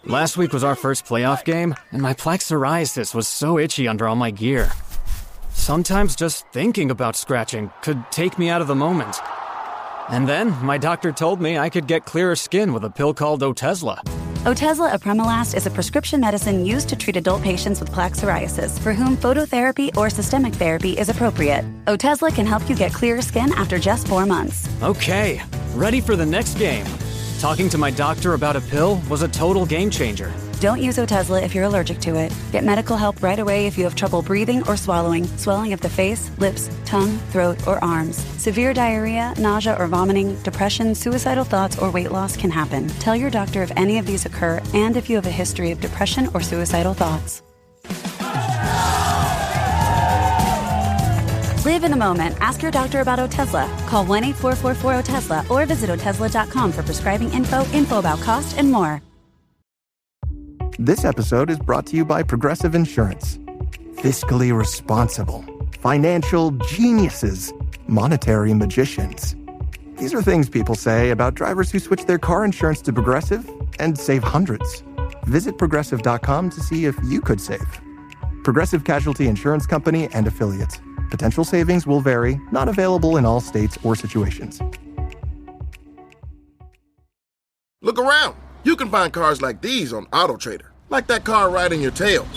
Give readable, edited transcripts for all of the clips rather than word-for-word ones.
Last week was our first playoff game, and my plaque psoriasis was so itchy under all my gear. Sometimes just thinking about scratching could take me out of the moment. And then my doctor told me I could get clearer skin with a pill called Otezla. Otezla apremilast is a prescription medicine used to treat adult patients with plaque psoriasis for whom phototherapy or systemic therapy is appropriate. Otezla can help you get clearer skin after just 4 months. Okay, ready for the next game. Talking to my doctor about a pill was a total game changer. Don't use Otezla if you're allergic to it. Get medical help right away if you have trouble breathing or swallowing, swelling of the face, lips, tongue, throat, or arms. Severe diarrhea, nausea or vomiting, depression, suicidal thoughts, or weight loss can happen. Tell your doctor if any of these occur and if you have a history of depression or suicidal thoughts. Live in the moment. Ask your doctor about Otezla. Call 1-844-4-OTEZLA or visit Otezla.com for prescribing info about cost, and more. This episode is brought to you by Progressive Insurance. Fiscally responsible, financial geniuses, monetary magicians. These are things people say about drivers who switch their car insurance to Progressive and save hundreds. Visit Progressive.com to see if you could save. Progressive Casualty Insurance Company and Affiliates. Potential savings will vary, not available in all states or situations. Look around. You can find cars like these on AutoTrader, like that car right in your tail.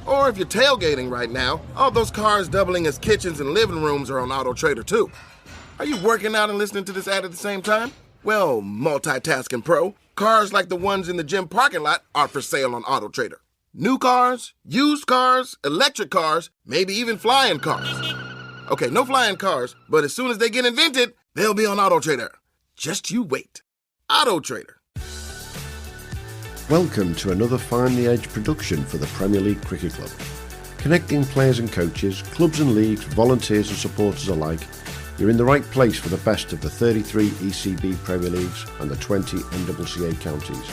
Or if you're tailgating right now, all those cars doubling as kitchens and living rooms are on AutoTrader too. Are you working out and listening to this ad at the same time? Well, multitasking pro, cars like the ones in the gym parking lot are for sale on AutoTrader. New cars, used cars, electric cars, maybe even flying cars. Okay, no flying cars, but as soon as they get invented, they'll be on AutoTrader. Just you wait. AutoTrader. Welcome to another Find the Edge production for the Premier League Cricket Club. Connecting players and coaches, clubs and leagues, volunteers and supporters alike, you're in the right place for the best of the 33 ECB Premier Leagues and the 20 NCCA counties,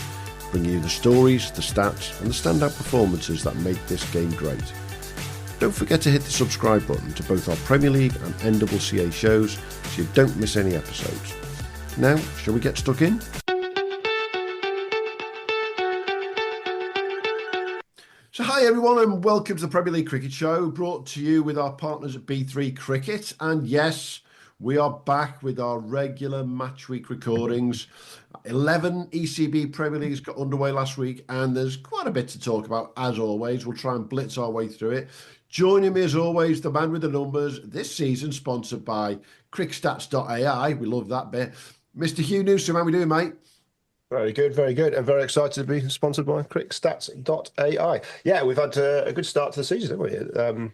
bringing you the stories, the stats and the standout performances that make this game great. Don't forget to hit the subscribe button to both our Premier League and NCCA shows so you don't miss any episodes. Now, shall we get stuck in? So hi everyone and welcome to the Premier League Cricket Show, brought to you with our partners at B3 Cricket. And yes, we are back with our regular match week recordings. 11 ECB Premier Leagues got underway last week and there's quite a bit to talk about as always. We'll try and blitz our way through it. Joining me as always, the man with the numbers, this season sponsored by cricstats.ai. We love that bit. Mr. Hugh Newsome, how we doing, mate? Very good, very good. And very excited to be sponsored by cricstats.ai. Yeah, we've had a good start to the season, haven't we?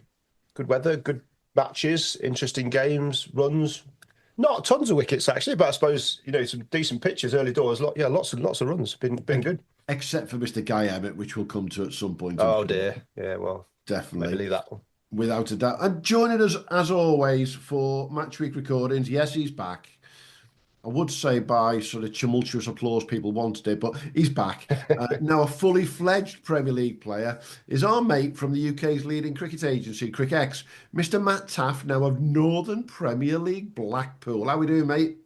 Good weather, good matches, interesting games, runs. Not tons of wickets, actually, but I suppose, some decent pitches early doors. Lots and lots of runs. Been good. Except for Mr. Guy Emmett, which we'll come to at some point. Oh, dear. Yeah, well, definitely. Maybe leave that one. Without a doubt. And joining us, as always, for match week recordings, yes, he's back. I would say by sort of tumultuous applause people wanted it, but he's back. Now a fully fledged Premier League player is our mate from the UK's leading cricket agency, Cric X, Mr. Matt Taaffe, now of Northern Premier League Blackpool. How we doing, mate?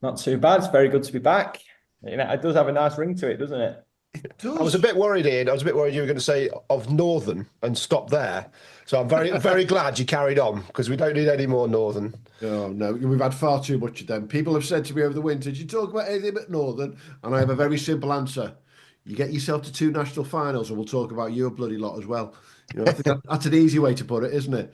Not too bad. It's very good to be back. It does have a nice ring to it, doesn't it? It does. I was a bit worried, Ian. I was a bit worried you were going to say of Northern and stop there. So I'm very, very glad you carried on because we don't need any more Northern. Oh, no. We've had far too much of them. People have said to me over the winter, "Did you talk about anything but Northern?" And I have a very simple answer. You get yourself to 2 national finals and we'll talk about you a bloody lot as well. I think that's an easy way to put it, isn't it?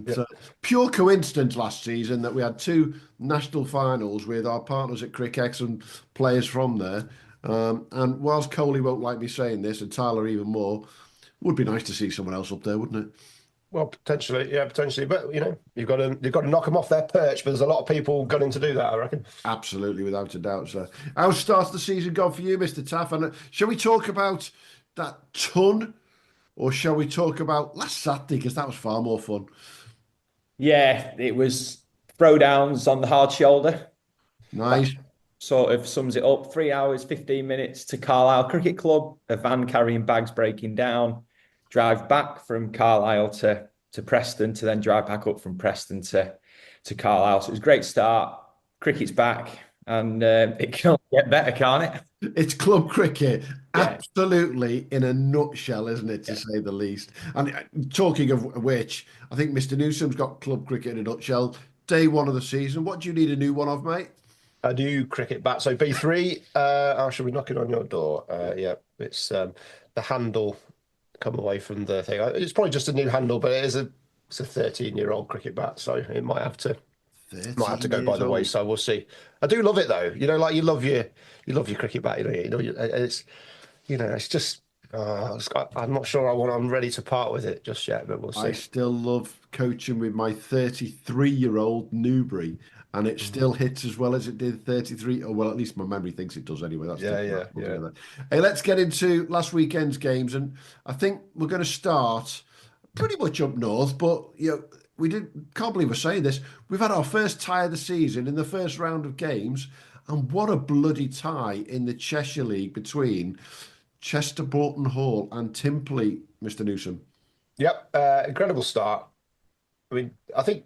It's pure coincidence last season that we had 2 national finals with our partners at Cric X and players from there. And whilst Coley won't like me saying this, and Tyler even more, would be nice to see someone else up there, wouldn't it? Well, potentially, yeah, potentially. But you've got to knock them off their perch. But there's a lot of people gunning to do that, I reckon. Absolutely, without a doubt. So, how starts the season gone for you, Mr. Taaffe? And shall we talk about that ton, or shall we talk about last Saturday because that was far more fun? Yeah, it was throwdowns on the hard shoulder. Nice. That sort of sums it up. 3 hours, 15 minutes to Carlisle Cricket Club. A van carrying bags breaking down. Drive back from Carlisle to Preston, to then drive back up from Preston to Carlisle. So it was a great start. Cricket's back. and it can only get better, can't it? It's club cricket, Yeah. absolutely in a nutshell, isn't it, to Yeah. say the least? And talking of which, I think Mr. Newsome's got club cricket in a nutshell. Day one of the season. What do you need a new one of, mate? A new cricket bat. So B3, I shall be knocking on your door. Yeah, it's the handle come away from the thing. It's probably just a new handle, but it's a 13-year-old cricket bat, so it might have to 13 go by years the old. wayside. We'll see. I do love it though. Like you love your cricket bat. It's it's just. I'm not sure I'm ready to part with it just yet, but we'll see. I still love coaching with my 33-year-old Newbury, and it still hits as well as it did 33. Or well, at least my memory thinks it does anyway. That's Yeah. Hey, let's get into last weekend's games, and I think we're going to start pretty much up north. But can't believe we're saying this. We've had our first tie of the season in the first round of games, and what a bloody tie in the Cheshire League between Chester Broughton Hall and Timperley, Mr. Newsome. Yep, incredible start. I mean, I think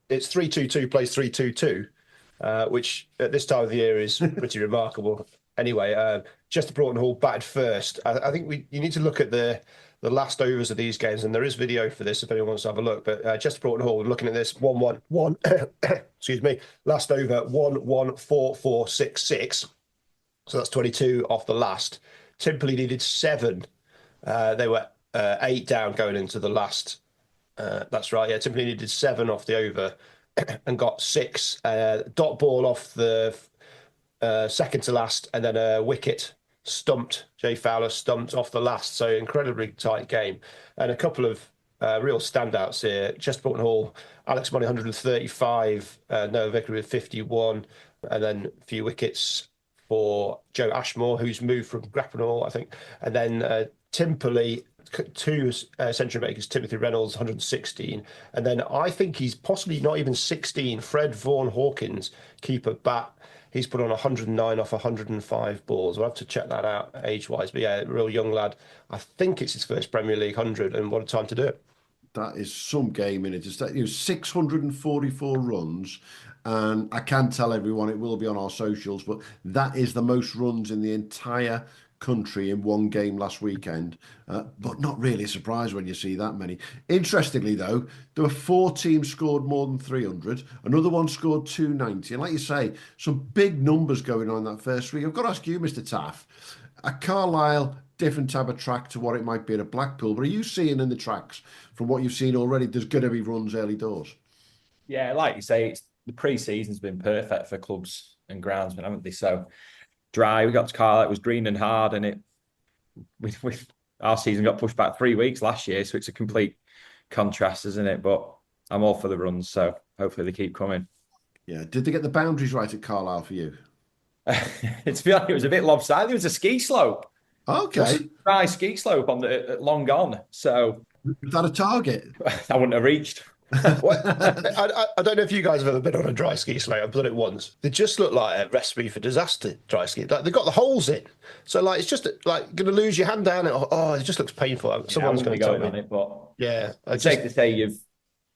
it's 3-2-2 plays 3-2-2, which at this time of the year is pretty remarkable. Anyway, Chester Broughton Hall batted first. I think you need to look at the last overs of these games, and there is video for this if anyone wants to have a look. But Chester Broughton Hall, looking at this, 1-1-1, excuse me, last over 1-1-4-4-6-6. So that's 22 off the last. Timperley needed 7. They were 8 down going into the last. That's right. Yeah, Timperley needed 7 off the over and got 6. Dot ball off the second to last, and then a wicket stumped. Jay Fowler stumped off the last. So incredibly tight game, and a couple of real standouts here. Chester Broughton Hall, Alex Money 135, Noah Vickers with 51, and then a few wickets for Joe Ashmore, who's moved from Grappenhall, I think. And then Timperley, 2 century makers, Timothy Reynolds, 116. And then I think he's possibly not even 16, Fred Vaughan Hawkins, keeper bat. He's put on 109 off 105 balls. We'll have to check that out age-wise. But yeah, real young lad. I think it's his first Premier League 100, and what a time to do it. That is some game in it. It's 644 runs, and I can tell everyone it will be on our socials, but that is the most runs in the entire country in one game last weekend. But not really a surprise when you see that many. Interestingly, though, there were 4 teams scored more than 300. Another one scored 290. And like you say, some big numbers going on that first week. I've got to ask you, Mr. Taaffe, at Carlisle, different type of track to what it might be at a Blackpool. But are you seeing in the tracks, from what you've seen already, there's going to be runs early doors? Yeah, like you say, the pre-season's been perfect for clubs and groundsmen, haven't they? So dry. We got to Carlisle, it was green and hard, and our season got pushed back 3 weeks last year, so it's a complete contrast, isn't it? But I'm all for the runs, so hopefully they keep coming. Yeah. Did they get the boundaries right at Carlisle for you? It was a bit lopsided. There was a ski slope. Okay. Dry ski slope on the long gone. So was that a target? I wouldn't have reached. Well, I don't know if you guys have ever been on a dry ski slope. I've done it once. They just look like a recipe for disaster, dry ski. Like they've got the holes in. So like it's just like going to lose your hand down it. Oh, it just looks painful. Someone's going to tell me on it, but yeah. I'd safe to say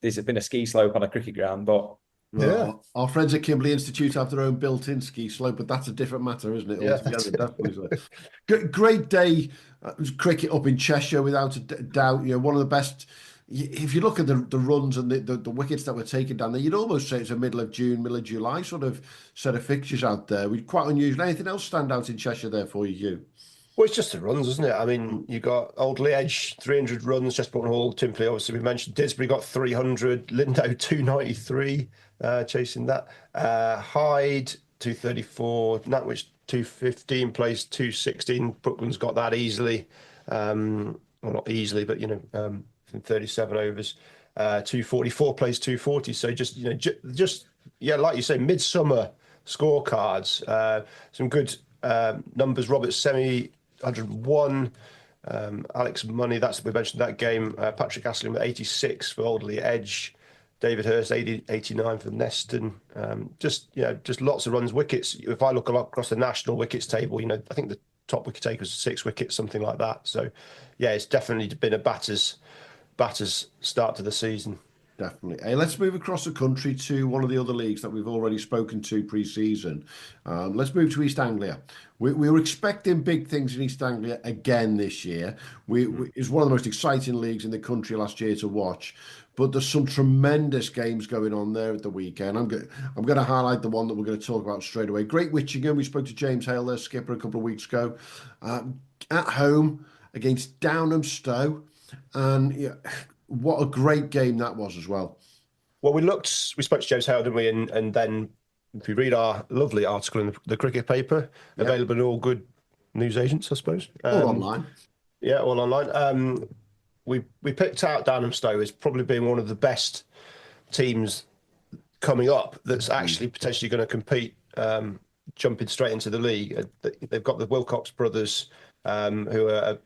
there's been a ski slope on a cricket ground, but yeah, our friends at Kimberley Institute have their own built-in ski slope, but that's a different matter, isn't it? Yeah. Definitely. Great day, cricket up in Cheshire, without a doubt. One of the best. If you look at the runs and the wickets that were taken down there, you'd almost say it's a middle of June, middle of July sort of set of fixtures out there. We're quite unusual. Anything else stand out in Cheshire there for you, Hugh? Well, it's just the runs, isn't it? I mean, you got Oldley Edge, 300 runs, Chester Broughton Hall, Timperley, obviously we mentioned. Didsbury got 300, Lindow 293, chasing that. Hyde 234, Nantwich 215, plays 216. Brooklyn's got that easily. Well, not easily, but, from 37 overs. 244 plays 240. So just like you say, midsummer scorecards. Some good numbers. Robert Semi 101, Alex Money, we mentioned that game. Patrick Astley with 86 for Oldley Edge, David Hurst 89 for Neston. Just lots of runs, wickets. If I look across the national wickets table, I think the top wicket takers 6 wickets, something like that. So yeah, it's definitely been a batter's start to the season. Definitely. Hey, let's move across the country to one of the other leagues that we've already spoken to pre-season. Let's move to East Anglia. We were expecting big things in East Anglia again this year. It's one of the most exciting leagues in the country last year to watch. But there's some tremendous games going on there at the weekend. I'm going to highlight the one that we're going to talk about straight away. Great Witchingham. We spoke to James Hale, their skipper, a couple of weeks ago. At home against Downham Stowe. And yeah, what a great game that was as well. Well, we spoke to James Hale, didn't we? And then if you read our lovely article in the cricket paper, available in all good news agents, I suppose. All online. Yeah, all online. We picked out Downham Stowe as probably being one of the best teams coming up that's actually potentially going to compete, jumping straight into the league. They've got the Wilcox brothers, who are,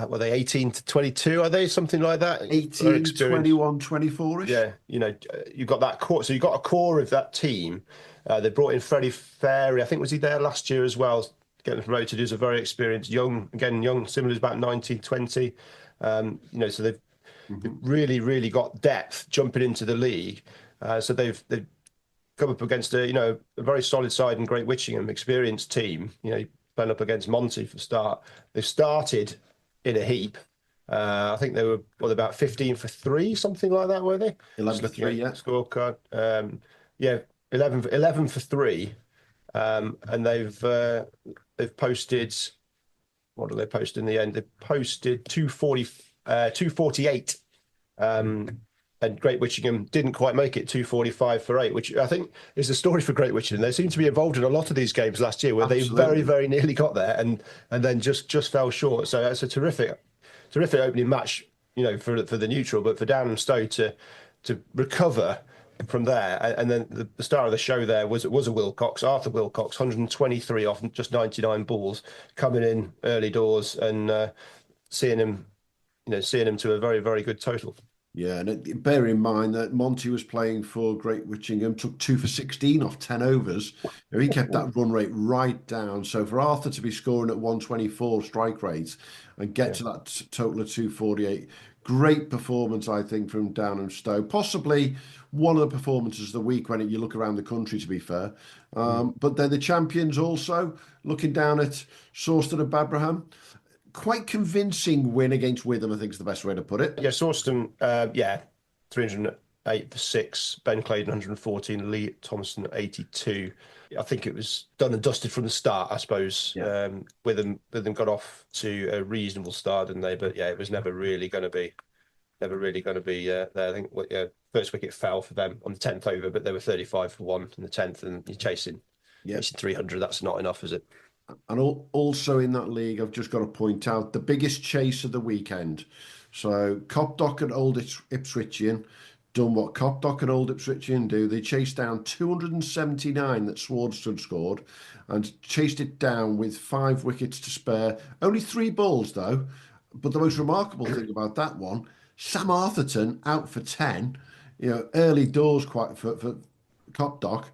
were they 18 to 22? Are they something like that? 18, 21, 24-ish. Yeah, you've got that core. So you've got a core of that team. They brought in Freddie Ferry. I think was he there last year as well, getting promoted. He's a very experienced, young, similar to about 19, 20. So they've really, really got depth jumping into the league. So they've come up against a very solid side and Great Witchingham, experienced team. Playing up against Monty for start. They've started in a heap. I think they were about 15 for 3, something like that, were they? 11 for 3, yeah. Scorecard. 11 for 3. And they've posted, what did they post in the end? They posted 248. And Great Witchingham didn't quite make it, 245 for 8, which I think is the story for Great Witchingham. They seem to be involved in a lot of these games last year where Absolutely. They very, very nearly got there and then just fell short. So that's a terrific opening match, for the neutral, but for Downham Stowe to recover from there. And then the star of the show there was a Wilcox, Arthur Wilcox, 123 off just 99 balls, coming in early doors and seeing him to a very, very good total. Yeah, and bear in mind that Monty was playing for Great Witchingham, took 2 for 16 off 10 overs. He kept that run rate right down. So for Arthur to be scoring at 124 strike rates and get to that total of 248, great performance, I think, from Downham Stowe. Possibly one of the performances of the week when you look around the country, to be fair. But then the champions also, looking down at Sawston and Babraham. Quite convincing win against Witham, I think is the best way to put it. Yeah, Sawston, 308 for 6, Ben Claydon 114, Lee Thompson 82. I think it was done and dusted from the start, I suppose. Yeah. Witham got off to a reasonable start, didn't they? But yeah, it was never really going to be there. I think first wicket fell for them on the 10th over, but they were 35 for 1 in the 10th, and you're chasing 300. That's not enough, is it? And also in that league, I've just got to point out the biggest chase of the weekend. So Copdock and Old Ipswichian done what Copdock and Old Ipswichian do. They chased down 279 that Swardston scored and chased it down with 5 wickets to spare. Only 3 balls, though. But the most remarkable thing about that one, Sam Arthurton out for 10. Early doors quite for Copdock.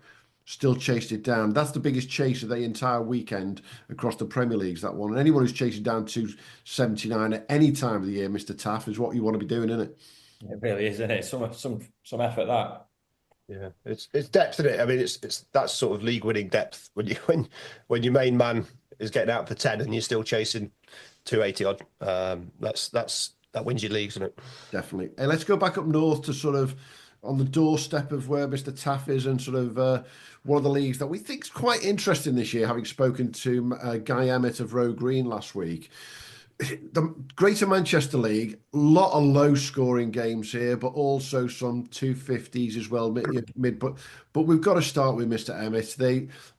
Still chased it down. That's the biggest chase of the entire weekend across the Premier Leagues, that one. And anyone who's chasing down 279 at any time of the year, Mr. Taaffe, is what you want to be doing, isn't it? It really is, isn't it? Some effort, that. Yeah, it's depth, isn't it? I mean, it's that sort of league-winning depth when your main man is getting out for 10 and you're still chasing 280 odd. That wins your leagues, isn't it? Definitely. Hey, let's go back up north to sort of on the doorstep of where Mr. Taaffe is and sort of one of the leagues that we think is quite interesting this year, having spoken to Guy Emmett of Row Green last week. The Greater Manchester League, a lot of low-scoring games here, but also some 250s as well, but we've got to start with Mr. Emmett.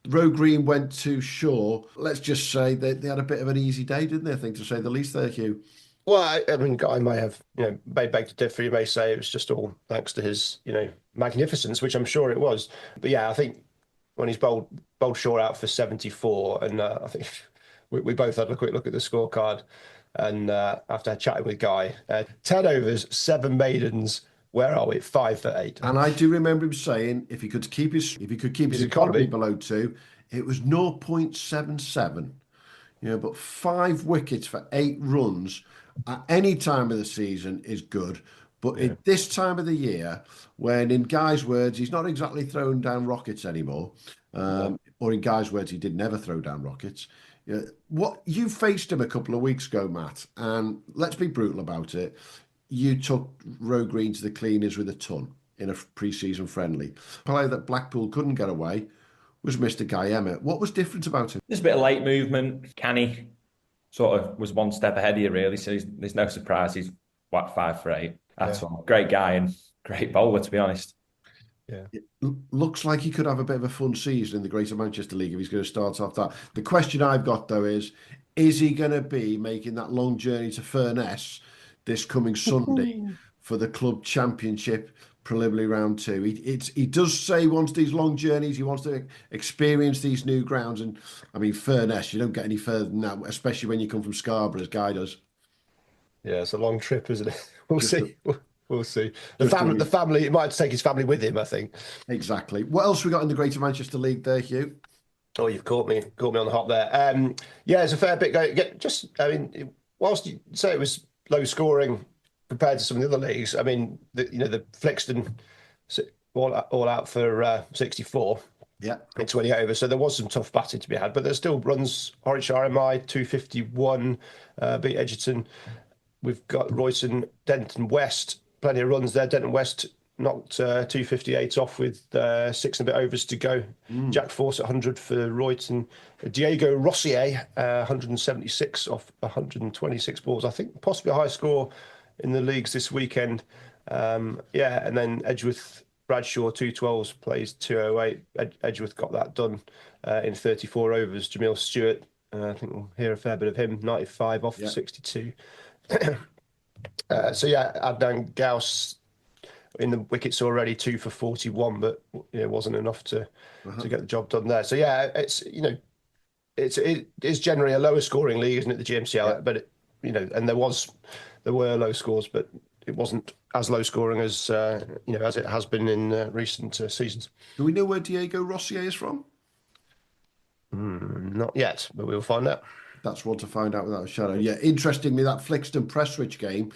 Row Green went to Shaw. Let's just say they had a bit of an easy day, didn't they, I think, to say the least there, Hugh? Well, I mean, Guy may have, may beg to differ. You may say it was just all thanks to his, magnificence, which I'm sure it was. But yeah, I think when he's bowled Shaw out for 74, and I think we both had a quick look at the scorecard, and after chatting with Guy, 10 overs, 7 maidens. Where are we? 5 for 8. And I do remember him saying if he could keep his economy below 2, it was 0.77. But 5 wickets for 8 runs at any time of the season is good. But at this time of the year, when in Guy's words, he's not exactly throwing down rockets anymore, or in Guy's words, he did never throw down rockets. What you faced him a couple of weeks ago, Matt, and let's be brutal about it. You took Rowe Green to the cleaners with a ton in a pre-season friendly. A player that Blackpool couldn't get away was Mr. Guy Emmett. What was different about him? Just a bit of late movement. Canny sort of was one step ahead of you, really. So there's no surprise he's 5'8". That's all. Great guy and great bowler, to be honest. Yeah. It looks like he could have a bit of a fun season in the Greater Manchester League if he's going to start off that. The question I've got, though, is he going to be making that long journey to Furness this coming Sunday for the club championship preliminary round 2? He does say he wants these long journeys. He wants to experience these new grounds. And, I mean, Furness, you don't get any further than that, especially when you come from Scarborough, as Guy does. Yeah, it's a long trip, isn't it? We'll see. We'll see. The family, it might take his family with him, I think. Exactly. What else we got in the Greater Manchester League there, Hugh? Oh, you've caught me on the hop there. Yeah, it's a fair bit going. Whilst you say it was low scoring compared to some of the other leagues, I mean, the Flixton all out for 64. Yeah, in 28 overs. So there was some tough batting to be had, but there's still runs. Horwich RMI 251 beat Edgerton. We've got Royston, Denton West, plenty of runs there. Denton West knocked 258 off with 6 and a bit overs to go. Jack Force at 100 for Royston. Diego Rossier 176 off 126 balls. I think possibly a high score in the leagues this weekend. And then Edgeworth Bradshaw 212s plays 208. Edgeworth got that done in 34 overs. Jamil Stewart, I think we'll hear a fair bit of him. 95 off 62. Adnan Gauss in the wickets already 2 for 41, but it wasn't enough to get the job done there. So it is generally a lower scoring league, isn't it? The GMCL, but there were low scores, but it wasn't as low scoring as as it has been in recent seasons. Do we know where Diego Rossier is from? Not yet, but we'll find out. That's one to find out without a shadow. Yeah, interestingly, that Flixton Prestwich game,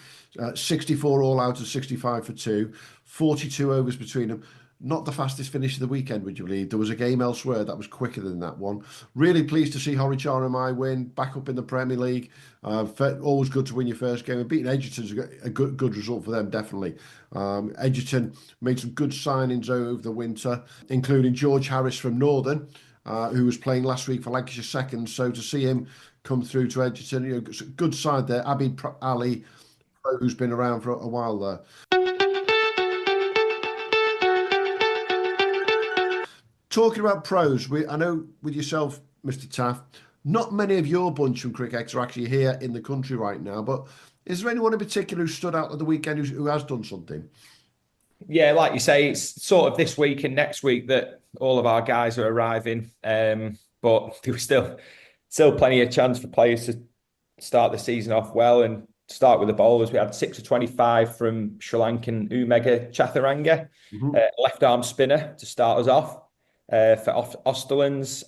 64 all out and 65 for 2, 42 overs between them. Not the fastest finish of the weekend, would you believe? There was a game elsewhere that was quicker than that one. Really pleased to see Horwich RMI win, back up in the Premier League. Always good to win your first game. And beating Edgerton's a good result for them, definitely. Edgerton made some good signings over the winter, including George Harris from Northern, who was playing last week for Lancashire Second. So to see him come through to Edgerton, good side there. Abid Ali, who's been around for a while there. Talking about pros, I know with yourself, Mr. Taaffe, not many of your bunch from Cric X are actually here in the country right now, but is there anyone in particular who stood out at the weekend who has done something? Yeah, like you say, it's sort of this week and next week that all of our guys are arriving, but there was still plenty of chance for players to start the season off well and start with the bowlers. We had 6 of 25 from Sri Lankan Umega Chaturanga, left arm spinner to start us off. For Osterlands,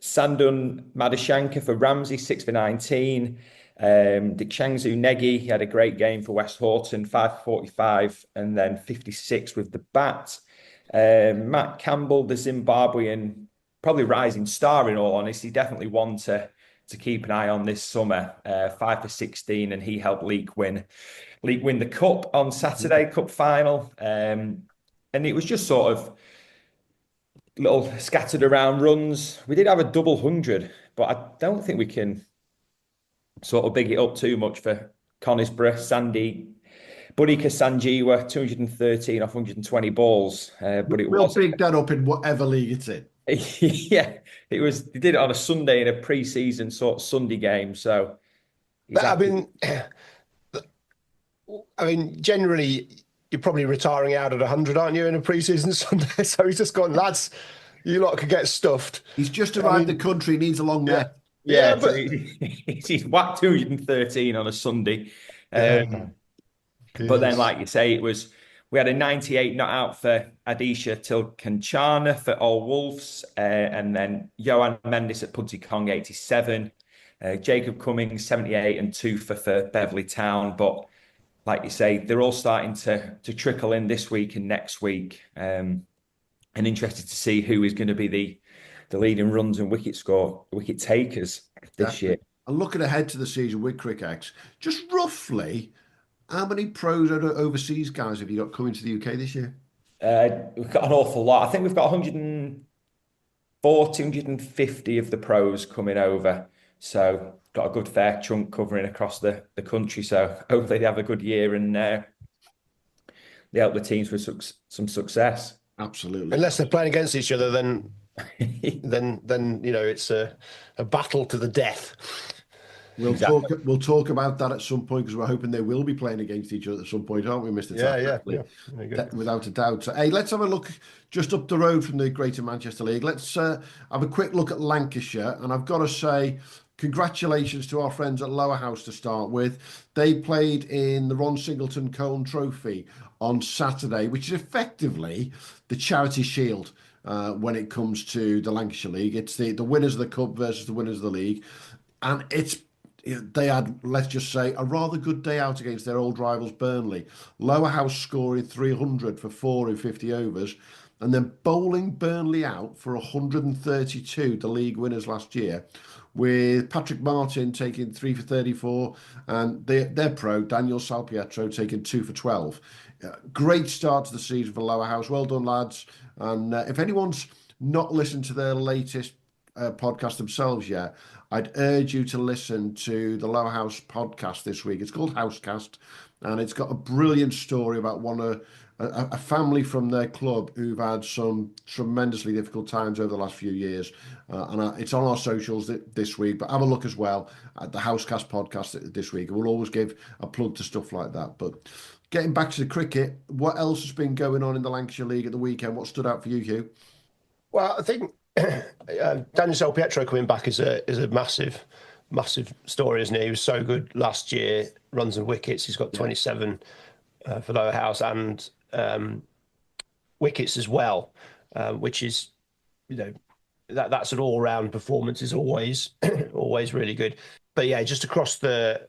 Sandun Madashankar for Ramsey, 6 for 19. Dikshangsu Negi, he had a great game for West Horton, 5 for 45, and then 56 with the bat. Matt Campbell, the Zimbabwean, probably rising star in all honesty, definitely one to keep an eye on this summer. 5 for 16, and he helped Leek win the cup on Saturday, cup final. And it was just sort of little scattered around runs. We did have a double 100, but I don't think we can sort of big it up too much for Conisborough. Sandy Budika Sanjeewa, 213 off 120 balls. But it we'll big that up in whatever league it's in. Yeah, it was. They did it on a Sunday in a pre-season sort of Sunday game. So, I mean, generally, you're probably retiring out at 100, aren't you, in a pre-season Sunday? So he's just gone, lads, you lot could get stuffed. He's just arrived the country, needs a long net. Yeah, but he's whacked 213 on a Sunday. But then, like you say, we had a 98 not out for Adisha Tilkanchana for All Wolves, and then Johan Mendes at Pudzi Kong 87, Jacob Cummings 78 and 2 for Beverley Town. But like you say, they're all starting to trickle in this week and next week. And interested to see who is going to be the leading runs and wicket takers this year. And looking ahead to the season with Cric X, just roughly, how many pros and overseas guys have you got coming to the UK this year? We've got an awful lot. I think we've got 140, 150 of the pros coming over. So got a good fair chunk covering across the country. So hopefully they have a good year and they help the teams with some success. Absolutely. Unless they're playing against each other, then it's a battle to the death. We'll talk about that at some point, because we're hoping they will be playing against each other at some point, aren't we, Mr. Taaffe? Yeah. Without a doubt. So, hey, let's have a look just up the road from the Greater Manchester League. Let's have a quick look at Lancashire, and I've got to say, congratulations to our friends at Lower House to start with. They played in the Ron Singleton Cone Trophy on Saturday, which is effectively the Charity Shield when it comes to the Lancashire League. It's the winners of the Cup versus the winners of the league. And they had, let's just say, a rather good day out against their old rivals Burnley. Lower House scoring 300 for 4 in 50 overs, and then bowling Burnley out for 132, the league winners last year, with Patrick Martin taking 3 for 34, and their pro, Daniel Salpietro, taking 2 for 12. Great start to the season for Lower House. Well done, lads. And if anyone's not listened to their latest podcast themselves yet, I'd urge you to listen to the Lower House podcast this week. It's called Housecast, and it's got a brilliant story about a family from their club who've had some tremendously difficult times over the last few years. And it's on our socials this week, but have a look as well at the Housecast podcast this week. We'll always give a plug to stuff like that. But getting back to the cricket, what else has been going on in the Lancashire League at the weekend? What stood out for you, Hugh? Well, I think Daniel Salpietro coming back is a massive story, isn't it? He was so good last year, runs and wickets. He's got 27 for Lower House and wickets as well, which is, that's an all-round performance is always really good. But yeah, just across the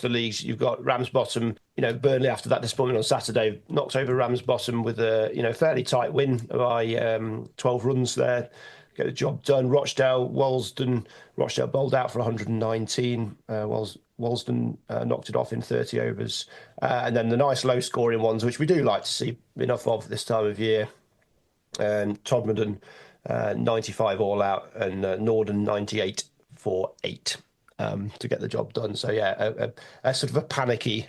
leagues, you've got Ramsbottom. Burnley, after that disappointment on Saturday, knocked over Ramsbottom with a fairly tight win by 12 runs there. Get the job done. Rochdale bowled out for 119. Walsden knocked it off in 30 overs. And then the nice low-scoring ones, which we do like to see enough of this time of year. Todmorden, 95 all out, and Norden 98 for 8 to get the job done. So yeah, a sort of a panicky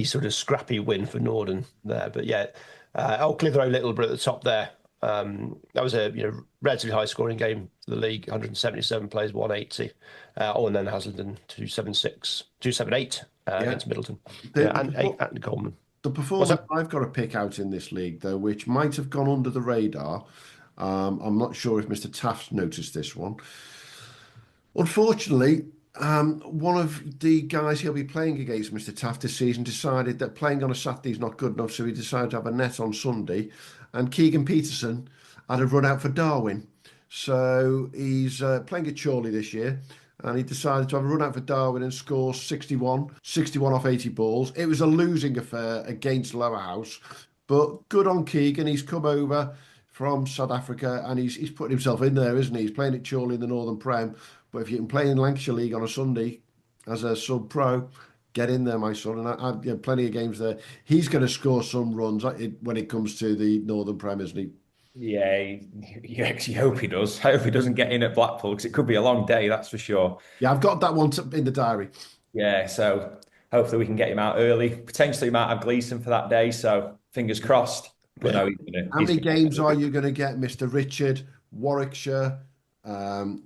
sort of scrappy win for Norden there. But yeah, Clitheroe Littleborough at the top there. That was a relatively high scoring game for the league. 177 players, 180. And then Haslingden 278 against Middleton. And Coleman. The performance I've got to pick out in this league, though, which might have gone under the radar. I'm not sure if Mr. Taaffe noticed this one. Unfortunately, one of the guys he'll be playing against, Mr. Taaffe, this season, decided that playing on a Saturday is not good enough, so he decided to have a net on Sunday. And Keegan Peterson had a run out for Darwin. So he's playing at Chorley this year, and he decided to have a run out for Darwin and score 61 off 80 balls. It was a losing affair against Lower House, but good on Keegan. He's come over from South Africa, and he's putting himself in there, isn't he? He's playing at Chorley in the Northern Prem. But if you can play in Lancashire League on a Sunday as a sub-pro, get in there, my son. And I've plenty of games there. He's going to score some runs when it comes to the Northern Prem, isn't he? Yeah, you actually hope he does. I hope he doesn't get in at Blackpool, because it could be a long day, that's for sure. Yeah, I've got that one in the diary. Yeah, so hopefully we can get him out early. Potentially we might have Gleeson for that day, so fingers crossed. But no, how many games are you going to get, Mr. Richard? Warwickshire,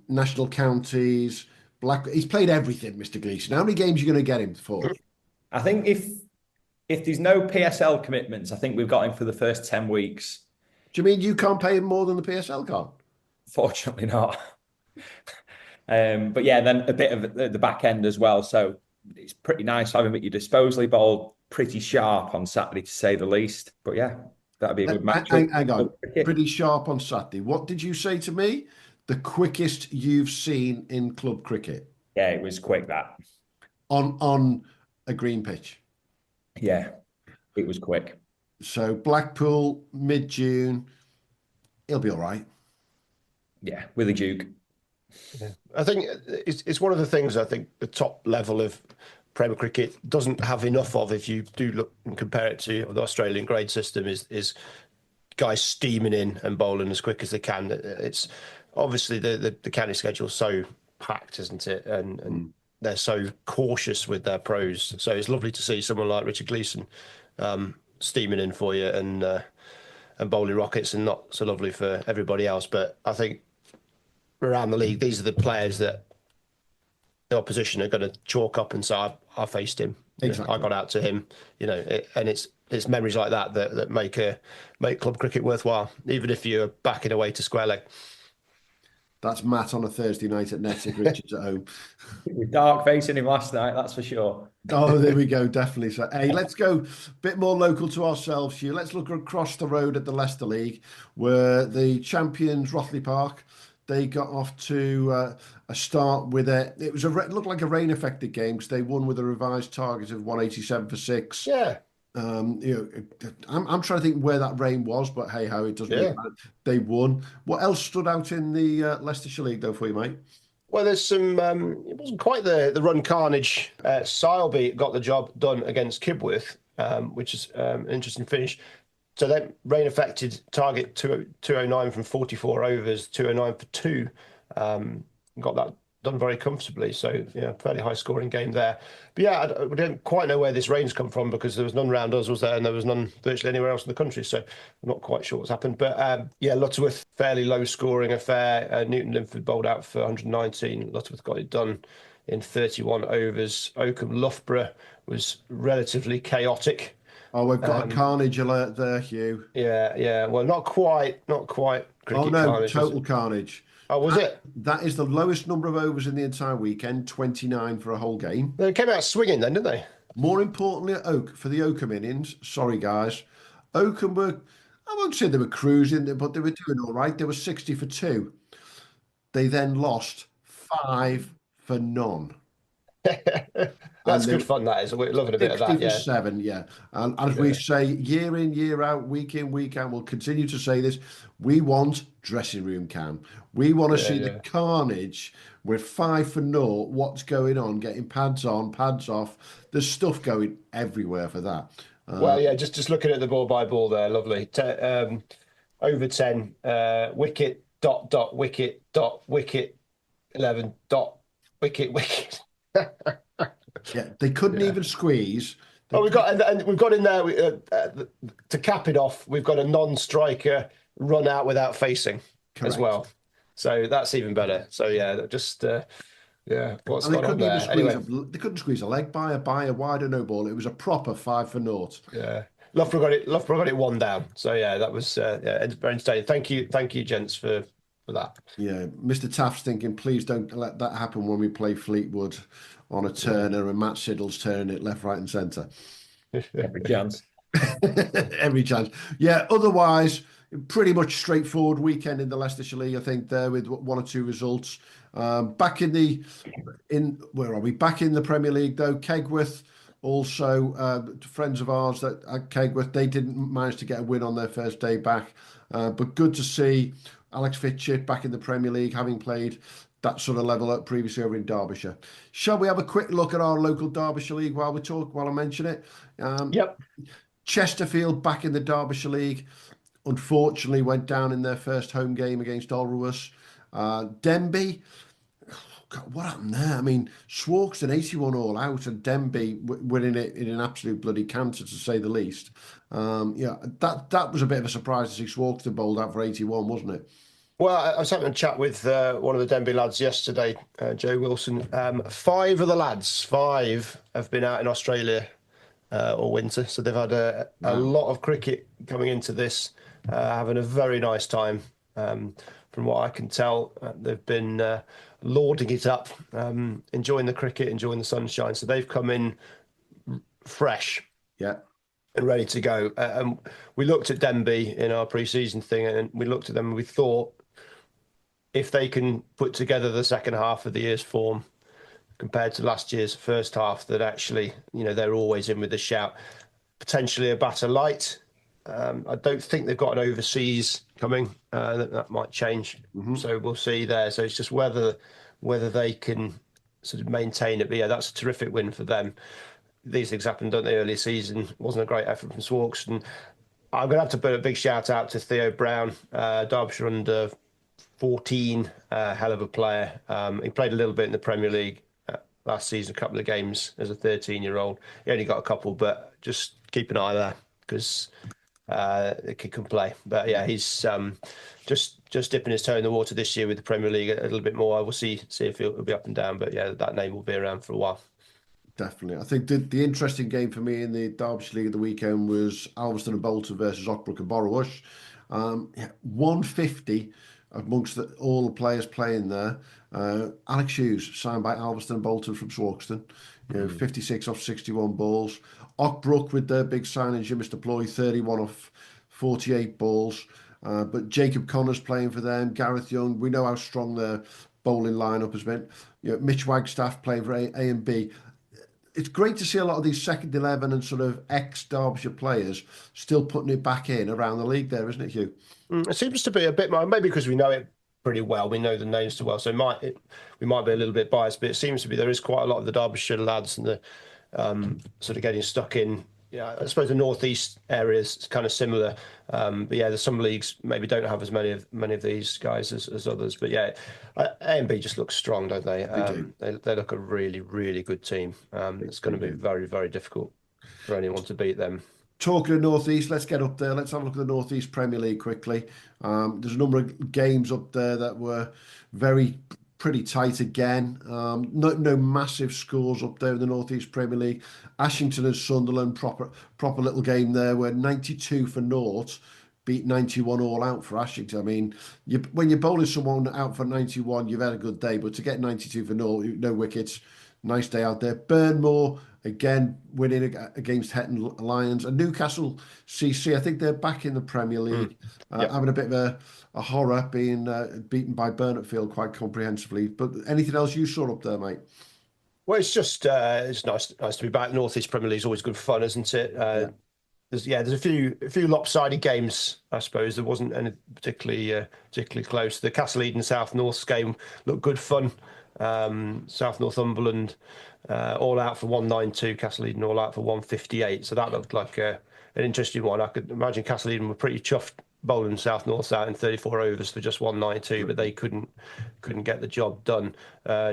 national counties, He's played everything, Mr. Gleeson. How many games are you going to get him for? I think if there's no PSL commitments, I think we've got him for the first 10 weeks. Do you mean you can't pay him more than the PSL can't? Fortunately not. But yeah, then a bit of the back end as well. So it's pretty nice having him at your disposal. He bowled pretty sharp on Saturday, to say the least. But yeah, that'd be a good match. Hang on. Pretty sharp on Saturday. What did you say to me? The quickest you've seen in club cricket? Yeah, it was quick, that. On a green pitch? Yeah, it was quick. So Blackpool, mid-June, he'll be all right. Yeah, with a Duke. Yeah. I think it's one of the things I think the top level of Premier Cricket doesn't have enough of, if you do look and compare it to the Australian grade system, is guys steaming in and bowling as quick as they can. It's obviously the county schedule is so packed, isn't it? And they're so cautious with their pros. So it's lovely to see someone like Richard Gleeson steaming in for you and bowling rockets, and not so lovely for everybody else. But I think around the league, these are the players that the opposition are going to chalk up and say, I faced him. Exactly. I got out to him. And it's memories like that make club cricket worthwhile, even if you're backing away to square leg. That's Matt on a Thursday night at Nets if Richard's at home. With dark facing him last night, that's for sure. Oh, there we go, definitely. So, hey, let's go a bit more local to ourselves here. Let's look across the road at the Leicester League, where the champions, Rothley Park, they got off to a start with it looked like a rain-affected game because they won with a revised target of 187 for 6. Yeah. I'm trying to think where that rain was, but hey ho, it doesn't really matter. They won. What else stood out in the Leicestershire League though for you, mate? Well, there's some. It wasn't quite the run carnage. Sileby got the job done against Kibworth, which is an interesting finish. So that rain affected target 209 from 44 overs, 209 for 2. Got that done very comfortably. So, yeah, fairly high scoring game there. But yeah, we don't quite know where this rain's come from because there was none round us, was there? And there was none virtually anywhere else in the country. So I'm not quite sure what's happened. But yeah, Lutterworth, fairly low scoring affair. Newton Linford bowled out for 119. Lutterworth got it done in 31 overs. Oakham Loughborough was relatively chaotic. Oh, we've got a carnage alert there, Hugh. Yeah. Well, not quite. Oh no, carnage, total carnage. Oh, was it? That is the lowest number of overs in the entire weekend, 29 for a whole game. They came out swinging then, didn't they? More importantly, for the Oakham innings, sorry guys, Oakham were, I won't say they were cruising, but they were doing all right. They were 60 for 2. They then lost 5 for none. That's good fun, that is. We're loving a bit of that, yeah. 7, yeah. And as we say, year in, year out, week in, week out, we'll continue to say this. We want dressing room cam. We want to see the carnage. We're 5 for 0. What's going on? Getting pads on, pads off. There's stuff going everywhere for that. Well, yeah, just looking at the ball by ball there, lovely. Over 10, wicket, wicket, wicket, 11, wicket. Yeah, they couldn't even squeeze. We've got in there to cap it off. We've got a non-striker run out without facing as well, so that's even better. So yeah, what's going on there? Anyway, they couldn't squeeze a leg by a wider no ball. It was a proper 5 for 0. Yeah, Loughborough got it 1 down. So yeah, that was very entertaining. Thank you, gents, for that. Yeah, Mr. Taaffe's thinking, please don't let that happen when we play Fleetwood on a turner and Matt Siddle's turning it left, right and centre. Every chance. Every chance. Yeah, otherwise, pretty much straightforward weekend in the Leicestershire League, I think, there with 1 or 2 results. Back in the Premier League, though, Kegworth, also friends of ours that at Kegworth, they didn't manage to get a win on their first day back. But good to see Alex Fitchett back in the Premier League, having played that sort of level up previously over in Derbyshire. Shall we have a quick look at our local Derbyshire League while I mention it? Yep. Chesterfield back in the Derbyshire League, unfortunately went down in their first home game against Alderwas. Denby, God, what happened there? I mean, Swarkston 81 all out and Denby winning it in an absolute bloody canter, to say the least. That was a bit of a surprise to see Swarkston bowled out for 81, wasn't it? Well, I was having a chat with one of the Denby lads yesterday, Joe Wilson. 5 of the lads, 5 have been out in Australia all winter. So they've had a lot of cricket coming into this, having a very nice time. From what I can tell, they've been lauding it up, enjoying the cricket, enjoying the sunshine. So they've come in fresh. Yeah. And ready to go. And we looked at Denby in our pre-season thing, and we looked at them and we thought, if they can put together the second half of the year's form compared to last year's first half, that actually, they're always in with the shout. potentially a batter light. I don't think they've got an overseas coming. That might change. So we'll see there. So it's just whether they can sort of maintain it. But yeah, that's a terrific win for them. These things happened, don't they, early season. It wasn't a great effort from Swarkston. I'm going to have to put a big shout out to Theo Brown, Derbyshire under 14, hell of a player. He played a little bit in the Premier League last season, a couple of games as a 13-year-old. He only got a couple, but just keep an eye there because the kid can play. But yeah, he's just dipping his toe in the water this year with the Premier League a little bit more. We'll see if he'll be up and down. But yeah, that name will be around for a while. Definitely. I think the interesting game for me in the Derbyshire League of the weekend was Alveston and Bolton versus Ockbrook and Borrowush. 150 amongst all the players playing there. Alex Hughes, signed by Alveston and Bolton from Swarkston. 56 off 61 balls. Ockbrook with their big signing, Mr. Ploy, 31 off 48 balls. But Jacob Connor's playing for them. Gareth Young, we know how strong their bowling lineup has been. Mitch Wagstaff playing for A and B. It's great to see a lot of these second 11 and sort of ex-Derbyshire players still putting it back in around the league there, isn't it, Hugh? It seems to be a bit more, maybe because we know it pretty well, we know the names too well, so we might be a little bit biased, but it seems to be there is quite a lot of the Derbyshire lads and the sort of getting stuck in. Yeah, I suppose the northeast areas is kind of similar, but yeah, there's some leagues maybe don't have as many of these guys as others. But yeah, A and B just look strong, don't they? They look a really, really good team. It's going to be very, very difficult for anyone to beat them. Talking of northeast, let's get up there. Let's have a look at the Northeast Premier League quickly. There's a number of games up there that were pretty tight again. No massive scores up there in the Northeast Premier League. Ashington and Sunderland, proper little game there where 92 for naught beat 91 all out for Ashington. I mean, when you're bowling someone out for 91, you've had a good day, but to get 92 for naught, no wickets, nice day out there. Burnmore, again, winning against Hetton Lions. And Newcastle CC, I think they're back in the Premier League, having a bit of a horror being beaten by Burnetfield quite comprehensively. But anything else you saw up there, mate? Well, it's just it's nice to be back. North East Premier League is always good fun, isn't it? There's a few lopsided games, I suppose. There wasn't any particularly close. The Castle Eden South North game looked good fun. South Northumberland all out for 192, Castle Eden all out for 158. So that looked like an interesting one. I could imagine Castle Eden were pretty chuffed bowling South North out in 34 overs for just 192, but they couldn't get the job done.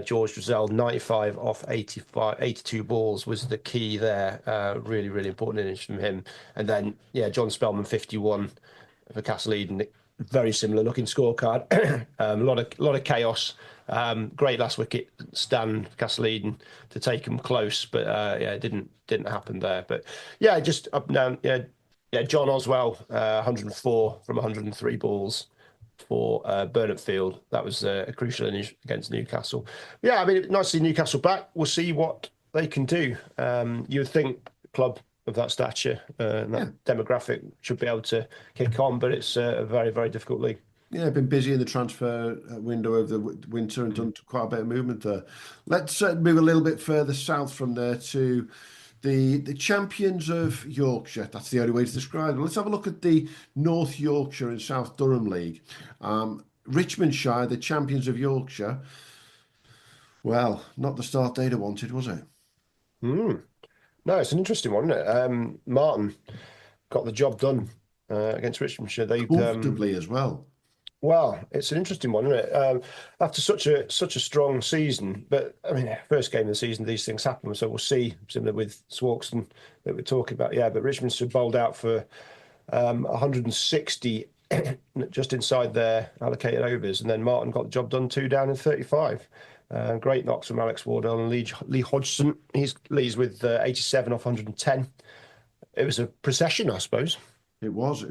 George Drizel, 95 off 82 balls was the key there. Really, really important innings from him. And then, John Spellman, 51 for Castle Eden. Very similar looking scorecard. A lot of chaos. Great last wicket stand for Castle Eden to take them close, but it didn't happen there. But just up and down. John Oswell, 104 from 103 balls for Burnetfield. That was a crucial innings against Newcastle. I mean, nice to see Newcastle back. We'll see what they can do. You would think a club of that stature and that demographic should be able to kick on, but it's a very, very difficult league. Yeah, been busy in the transfer window over the winter and done quite a bit of movement there. Let's move a little bit further south from there to the champions of Yorkshire. That's the only way to describe it. Let's have a look at the North Yorkshire and South Durham League. Richmondshire, the champions of Yorkshire. Well, not the start they'd have wanted, was it? No, it's an interesting one, isn't it? Martin got the job done against Richmondshire. They comfortably as well. Well, it's an interesting one, isn't it? After such a strong season, but I mean, first game of the season, these things happen. So we'll see, similar with Swarkston that we're talking about. But Richmond bowled out for 160 just inside their allocated overs, and then Martin got the job done, 2 down in 35. Great knocks from Alex Wardell and Lee Hodgson. He leads with 87 off 110. It was a procession, I suppose. It was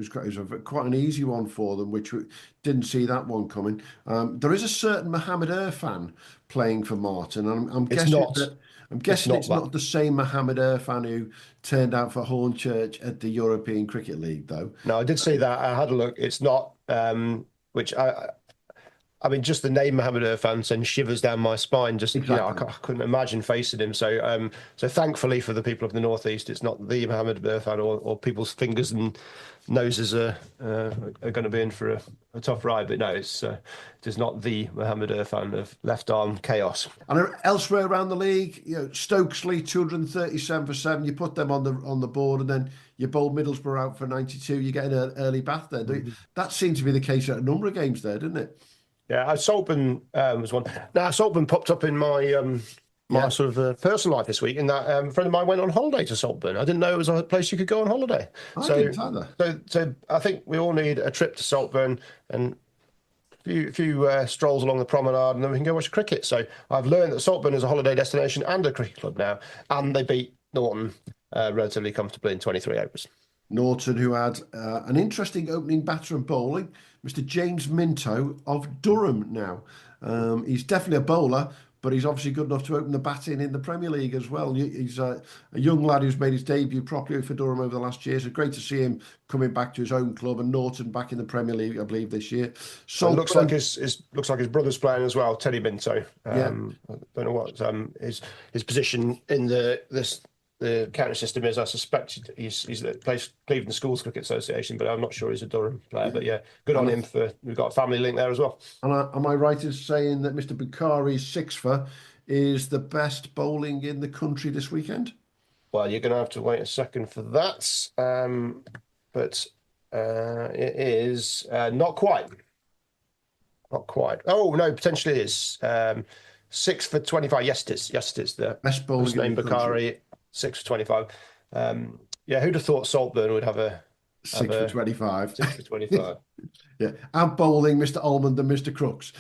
quite an easy one for them, which we didn't see that one coming. There is a certain Mohammed Irfan playing for Martin. I'm guessing it's not the same Mohammed Irfan who turned out for Hornchurch at the European Cricket League, though. No, I did see that. I had a look. It's not, which I mean, just the name Mohamed Irfan sends shivers down my spine. Just Exactly. I couldn't imagine facing him. So, so thankfully for the people of the northeast, it's not the Mohamed Irfan, or people's fingers and noses are going to be in for a tough ride. But no, it is not the Mohamed Irfan of left arm chaos. And elsewhere around the league, Stokesley 237 for 7. You put them on the board, and then you bowl Middlesbrough out for 92. You get an early bath there. That seemed to be the case at a number of games there, didn't it? Yeah, Saltburn was one. Now, Saltburn popped up in my sort of personal life this week, in that a friend of mine went on holiday to Saltburn. I didn't know it was a place you could go on holiday. I didn't either. So I think we all need a trip to Saltburn and a few strolls along the promenade, and then we can go watch cricket. So I've learned that Saltburn is a holiday destination and a cricket club now, and they beat Norton relatively comfortably in 23 overs. Norton, who had an interesting opening batter and bowling, Mr. James Minto of Durham now. He's definitely a bowler, but he's obviously good enough to open the batting in the Premier League as well. He's a young lad who's made his debut properly for Durham over the last year. So great to see him coming back to his own club, and Norton back in the Premier League, I believe, this year. So it looks like his brother's playing as well, Teddy Minto. I don't know what his position in the county system is. I suspect he's plays Cleveland Schools Cricket Association, but I'm not sure he's a Durham player. But yeah, good on him. We've got a family link there as well. And am I right in saying that Mr. Bukhari's six-for is the best bowling in the country this weekend? Well, you're going to have to wait a second for that. But it is not quite. Not quite. Oh, no, potentially it is. 6 for 25. Yes, it is. Yes, it is. The best bowling name Bukhari. 6 for 25. Yeah, who'd have thought Saltburn would have a 6 for 25? 6 for 25. Yeah, and bowling Mr. Almond and Mr. Crooks.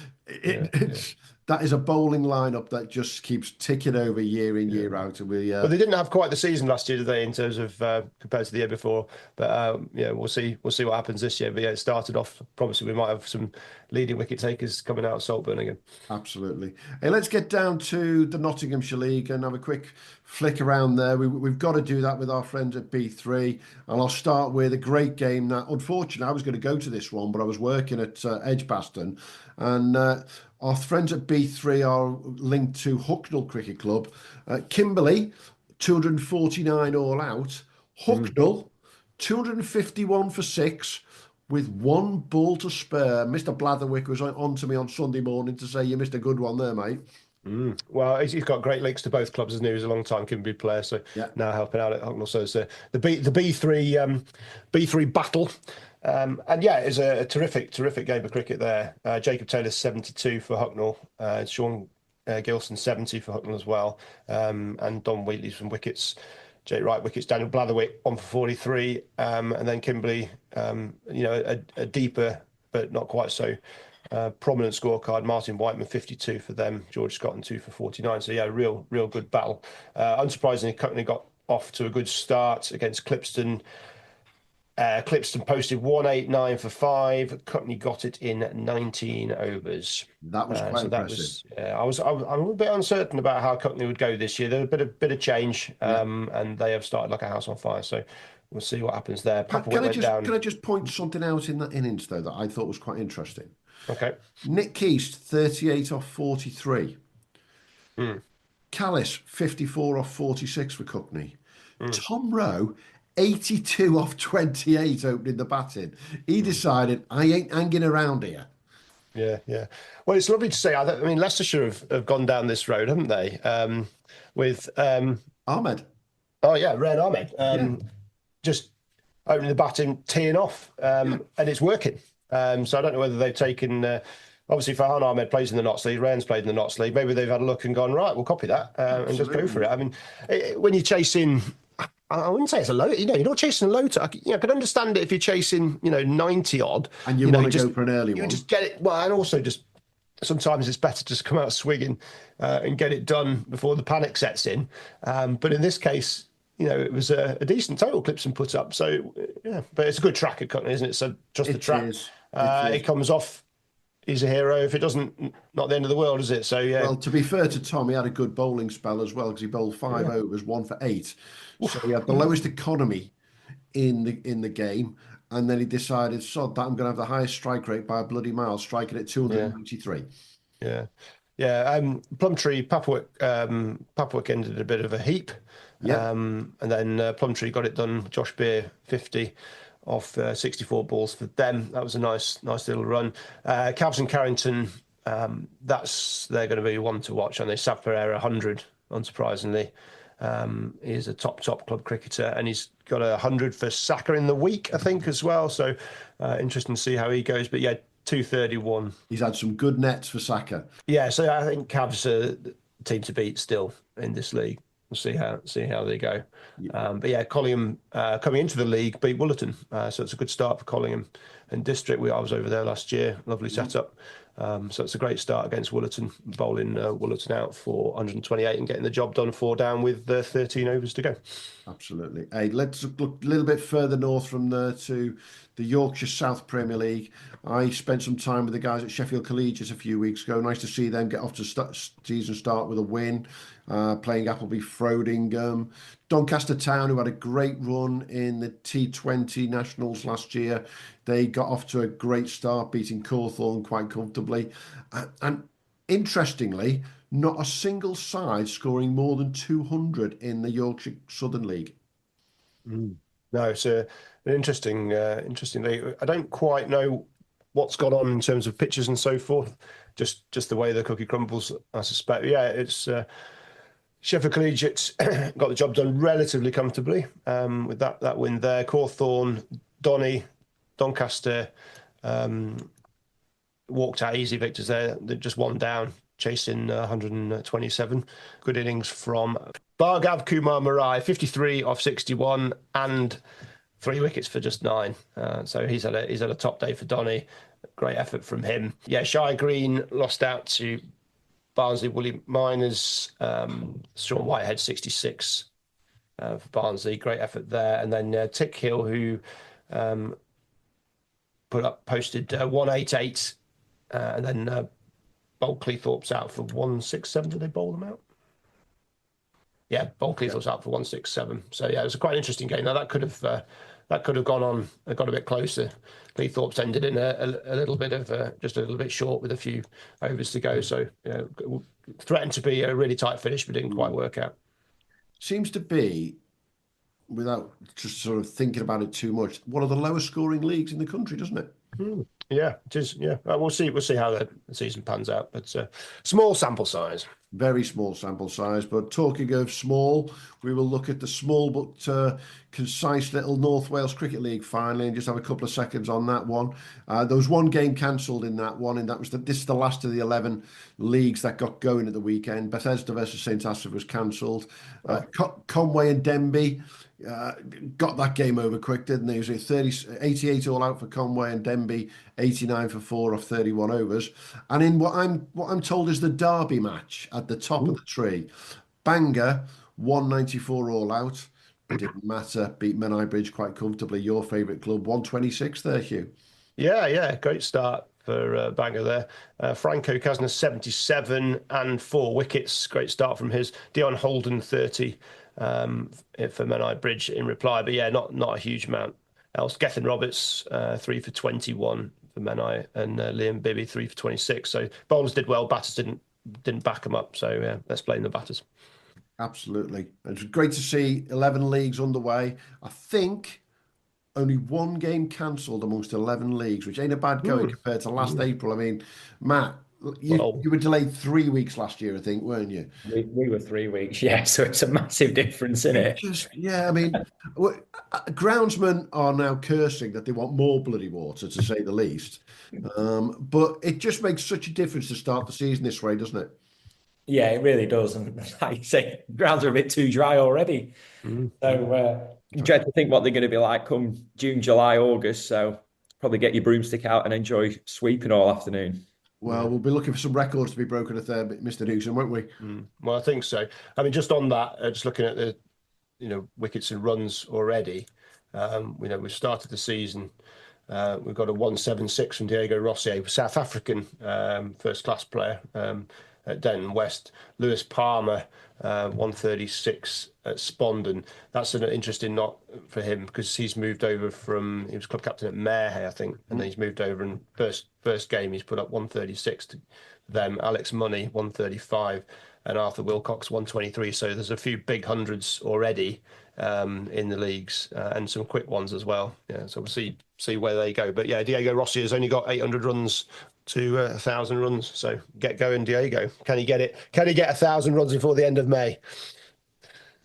That is a bowling lineup that just keeps ticking over year in, year out. And But they didn't have quite the season last year, did they, in terms of compared to the year before? But we'll see what happens this year. But yeah, it started off promising. We might have some leading wicket takers coming out of Saltburn again. Absolutely. Hey, let's get down to the Nottinghamshire League and have a quick flick around there. We've got to do that with our friends at B3. And I'll start with a great game that, unfortunately, I was going to go to this one, but I was working at Edgbaston. And our friends at B3 are linked to Hucknall Cricket Club. Kimberley, 249 all out. Hucknall, 251 for 6 with 1 ball to spare. Mr. Blatherwick was on to me on Sunday morning to say, you missed a good one there, mate. Well, he's got great links to both clubs, isn't he? He was a long time Kimberley player, so now helping out at Hucknall. So it's the B3 battle. And yeah, it's a terrific game of cricket there. Jacob Taylor 72 for Hucknall, Sean Gilson 70 for Hucknall as well, and Don Wheatley's from wickets. Jake Wright wickets, Daniel Blatherwick 1 for 43, and then Kimberley, a deeper but not quite so prominent scorecard. Martin Whiteman 52 for them, George Scotland 2 for 49. So yeah, real good battle. Unsurprisingly, Cockney got off to a good start against Clipston. Clipston posted 189 for 5. Cockney got it in 19 overs. That was quite impressive. I'm a little bit uncertain about how Cockney would go this year. There's a bit of change, and they have started like a house on fire. So we'll see what happens there. Can I just point something out in that innings though that I thought was quite interesting? Okay. Nick Keast 38 off 43. Callis 54 off 46 for Cockney. Tom Rowe 82 off 28 opening the batting. He decided, I ain't hanging around here. Yeah. Well, it's lovely to say. I mean, Leicestershire have gone down this road, haven't they? With Ahmed. Oh yeah, Red Ahmed. Just opening the batting, teeing off, and it's working. So I don't know whether they've taken. Obviously, Farhan Ahmed plays in the Notts League. Rayan's played in the Notts League. Maybe they've had a look and gone, right, we'll copy that and just go for it. I mean, when you're chasing. I wouldn't say it's a low. You're not chasing a low. I can understand it if you're chasing, 90 odd, and you want to go for an early one. You just get it. Well, and also just sometimes it's better to just come out swinging and get it done before the panic sets in. But in this case, it was a decent total Clipston put up. So yeah, but it's a good track at Cockney, isn't it? So just the track. It comes off. He's a hero. If it doesn't, not the end of the world, is it? So yeah. Well, to be fair to Tom, he had a good bowling spell as well because he bowled 5 overs, 1 for 8. So he had the lowest economy in the game, and then he decided, sod that, I'm going to have the highest strike rate by a bloody mile, striking at 293. Yeah. Plumtree, Papwick ended a bit of a heap. Yeah. And then Plumtree got it done. Josh Beer, 50 off 64 balls for them. That was a nice little run. Cavs and Carrington, they're going to be one to watch. And they Sav Pereira, 100, unsurprisingly. He's a top club cricketer, and he's got 100 for Saka in the week, I think, as well. So interesting to see how he goes. But yeah, 231. He's had some good nets for Saka. Yeah, so I think Cavs are the team to beat still in this league. We'll see how they go. But yeah, Collingham coming into the league beat Woollerton, so it's a good start for Collingham and District. I was over there last year, lovely setup. So it's a great start against Woollerton, bowling Woollerton out for 128 and getting the job done 4 down with 13 overs to go. Absolutely. Hey, let's look a little bit further north from there to the Yorkshire South Premier League. I spent some time with the guys at Sheffield Collegiate a few weeks ago. Nice to see them get off to season start with a win, playing Appleby Frodingham. Doncaster Town, who had a great run in the T20 Nationals last year, they got off to a great start, beating Cawthorne quite comfortably. And interestingly, not a single side scoring more than 200 in the Yorkshire Southern League. No, it's an interesting league. I don't quite know what's gone on in terms of pitches and so forth. Just the way the cookie crumbles, I suspect. Yeah, it's Sheffield Collegiate got the job done relatively comfortably with that win there. Cawthorne, Doncaster walked out easy victors there. They're just 1 down, chasing 127. Good innings from Bhargav Kumar Marai, 53 off 61 and 3 wickets for just 9. So he's had a top day for Donny. Great effort from him. Yeah, Shire Green lost out to Barnsley Woolly Miners. Sean Whitehead, 66 for Barnsley. Great effort there. And then Tick Hill, who posted 188, and then Bold Cleethorpes out for 167. Did they bowl them out? Yeah, Bold Cleethorpes out for 167. So yeah, it was a quite interesting game. Now that could have gone on, got a bit closer. Cleethorpes ended in a little bit of just a little bit short with a few overs to go. So threatened to be a really tight finish, but didn't quite work out. Seems to be, without just sort of thinking about it too much, one of the lowest scoring leagues in the country, doesn't it? Yeah, it is. Yeah, we'll see how the season pans out, but small sample size. Very small sample size. But talking of small, we will look at the small but concise little North Wales Cricket League finally, and just have a couple of seconds on that one. There was one game cancelled in that one, and this is the last of the 11 leagues that got going at the weekend. Bethesda versus St Asaph was cancelled. Conway and Denbigh got that game over quick, didn't they? It was 88 all out for Conway and Denbigh, 89 for 4 off 31 overs. And in what I'm told is the derby match at the top of the tree, Bangor 194 all out. It didn't matter. Beat Menai Bridge quite comfortably. Your favourite club, 126 there, Hugh. Yeah, great start for Bangor there. Franco Casner 77 and 4 wickets. Great start from his. Dion Holden 30 for Menai Bridge in reply, but yeah, not a huge amount else. Gethin Roberts 3 for 21 for Menai, and Liam Bibby 3 for 26. So bowlers did well, batters didn't back them up. So yeah, let's blame the batters. Absolutely. It's great to see 11 leagues underway. I think only one game cancelled amongst 11 leagues, which ain't a bad going compared to last April. I mean, Matt, you were delayed 3 weeks last year, I think, weren't you? We were 3 weeks, yeah. So it's a massive difference, isn't it? I mean, groundsmen are now cursing that they want more bloody water, to say the least. But it just makes such a difference to start the season this way, doesn't it? Yeah, it really does. And like you say, grounds are a bit too dry already. So you dread to think what they're going to be like come June, July, August. So probably get your broomstick out and enjoy sweeping all afternoon. Well, we'll be looking for some records to be broken at there, Mr. Newsome, won't we? Well, I think so. I mean, just on that, just looking at the, wickets and runs already. We've started the season. We've got a 176 from Diego Rossier, South African first-class player. at Denton West. Lewis Palmer, 136 at Spondon. That's an interesting knot for him because he's moved over he was club captain at Marehay, I think, and then he's moved over, and first game he's put up 136 to them. Alex Money, 135, and Arthur Wilcox, 123. So there's a few big hundreds already in the leagues, and some quick ones as well. Yeah, so we'll see where they go. But yeah, Diego Rossi has only got 800 runs to 1,000 runs. So get going, Diego. Can he get it? Can he get 1,000 runs before the end of May?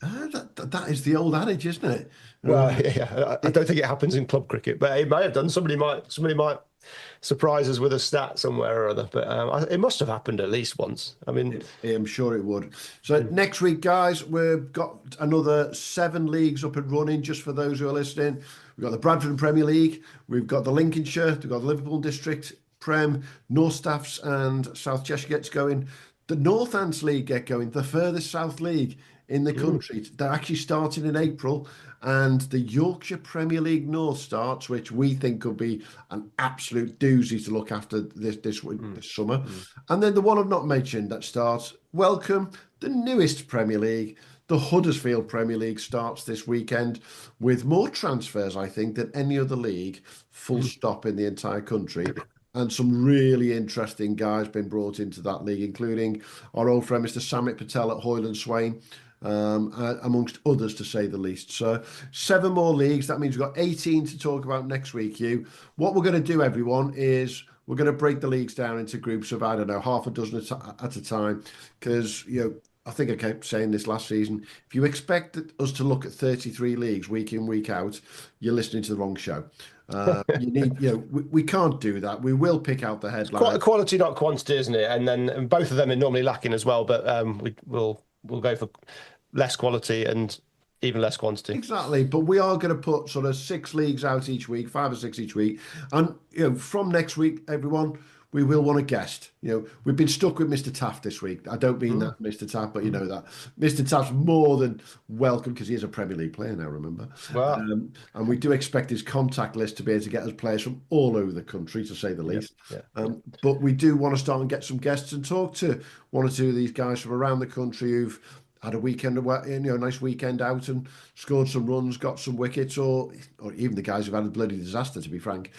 That is the old adage, isn't it? Well, yeah, I don't think it happens in club cricket, but it may have done. Somebody might surprise us with a stat somewhere or other, but it must have happened at least once. I mean, I'm sure it would. So next week, guys, we've got another 7 leagues up and running. Just for those who are listening, we've got the Bradford Premier League, we've got the Lincolnshire, we've got the Liverpool District Prem, North Staffs and South Cheshire gets going. The Northants League get going, the furthest south league in the country. They're actually starting in April, and the Yorkshire Premier League North starts, which we think could be an absolute doozy to look after this summer. And then the one I've not mentioned that starts, welcome, the newest Premier League. The Huddersfield Premier League starts this weekend with more transfers, I think, than any other league, full stop, in the entire country. And some really interesting guys been brought into that league, including our old friend, Mr. Samit Patel at Hoyland Swain, amongst others, to say the least. So 7 more leagues. That means we've got 18 to talk about next week, Hugh. What we're going to do, everyone, is we're going to break the leagues down into groups of, I don't know, half a dozen at a time. Because, I think I kept saying this last season, if you expect us to look at 33 leagues week in, week out, you're listening to the wrong show. You need, we can't do that. We will pick out the headlines. Quite quality, not quantity, isn't it? And both of them are normally lacking as well. But we'll go for less quality and even less quantity. Exactly. But we are going to put sort of 6 leagues out each week, 5 or 6 each week, and from next week, everyone, we will want a guest. We've been stuck with Mr. Taaffe this week. I don't mean that, Mr. Taaffe, but you know that. Mr. Taffe's more than welcome because he is a Premier League player now, remember? Wow. And we do expect his contact list to be able to get us players from all over the country, to say the least. But we do want to start and get some guests and talk to 1 or 2 of these guys from around the country who've had a weekend, nice weekend out and scored some runs, got some wickets, or even the guys who've had a bloody disaster, to be frank.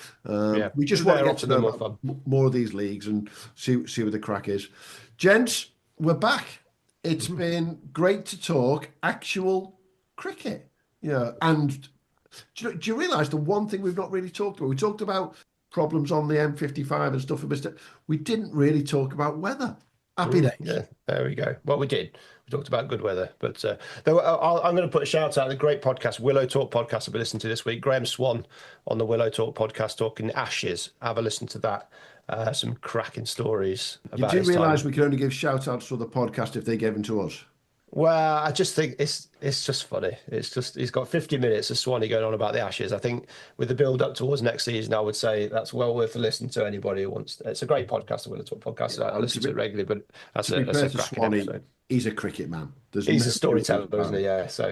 We just want to get to know about more of these leagues and see what the crack is. Gents, we're back. It's been great to talk actual cricket. And do you realise the one thing we've not really talked about? We talked about problems on the M55 and stuff. We didn't really talk about weather. Happy days. Yeah, there we go. Well, we did. We talked about good weather, but I'm going to put a shout out to the great podcast, Willow Talk podcast, I've been listening to this week. Graham Swan on the Willow Talk podcast talking Ashes. Have a listen to that. Some cracking stories. You do realise we can only give shout outs to the podcast if they give them to us? Well, I just think it's just funny. It's just, he's got 50 minutes of Swanee going on about the Ashes. I think with the build up towards next season, I would say that's well worth a listen to anybody who wants. It's a great podcast, the Willow Talk podcast. I listen to it regularly, but that's a cracking Swanee, episode. He's a cricket man. He's a storyteller, isn't he? Yeah. So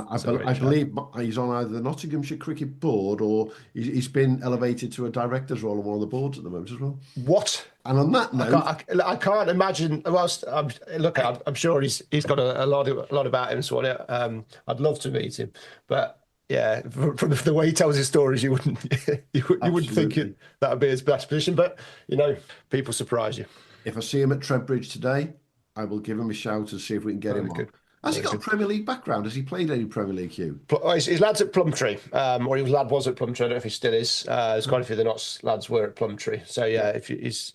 I believe he's on either the Nottinghamshire Cricket Board or he's been elevated to a director's role on one of the boards at the moment as well. What? And on that note, I can't imagine. I'm sure he's got a lot about him, Swanee. I'd love to meet him, but yeah, from the way he tells his stories, you wouldn't think that would be his best position. But people surprise you. If I see him at Trentbridge today, I will give him a shout and see if we can get him on. Has he got a Premier League background? Has he played any Premier League, Hugh? His lad's at Plumtree, or his lad was at Plumtree. I don't know if he still is. There's quite a few of the Notts lads were at Plumtree. So yeah, if he's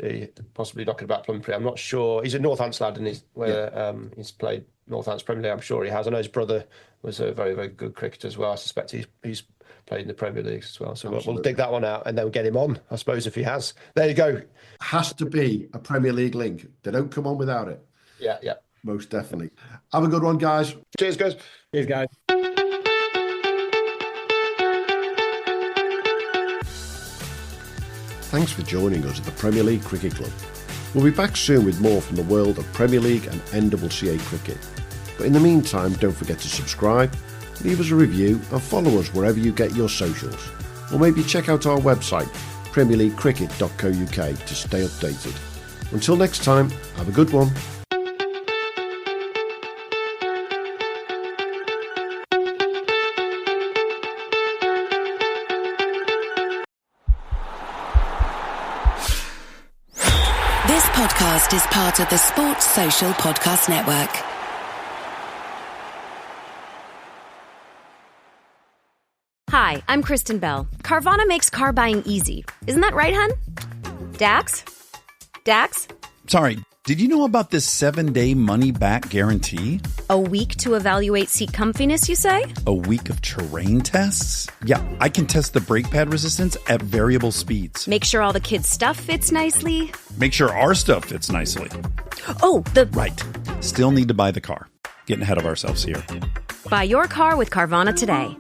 possibly knocking about Plumtree, I'm not sure. He's a Northants lad, and he's played Northants Premier League. I'm sure he has. I know his brother was a very, very good cricketer as well. I suspect he's played in the Premier Leagues as well. So we'll dig that one out and then we'll get him on, I suppose, if he has. There you go. Has to be a Premier League link. They don't come on without it. Yeah. Most definitely. Have a good one, guys. Cheers, guys. Cheers, guys. Thanks for joining us at the Premier League Cricket Club. We'll be back soon with more from the world of Premier League and NCCA cricket. But in the meantime, don't forget to subscribe, leave us a review and follow us wherever you get your socials. Or maybe check out our website, premierleaguecricket.co.uk, to stay updated. Until next time, have a good one. This podcast is part of the Sports Social Podcast Network. Hi, I'm Kristen Bell. Carvana makes car buying easy. Isn't that right, hun? Dax? Dax? Sorry, did you know about this 7-day money-back guarantee? A week to evaluate seat comfiness, you say? A week of terrain tests? Yeah, I can test the brake pad resistance at variable speeds. Make sure all the kids' stuff fits nicely. Make sure our stuff fits nicely. Oh, Right. Still need to buy the car. Getting ahead of ourselves here. Buy your car with Carvana today.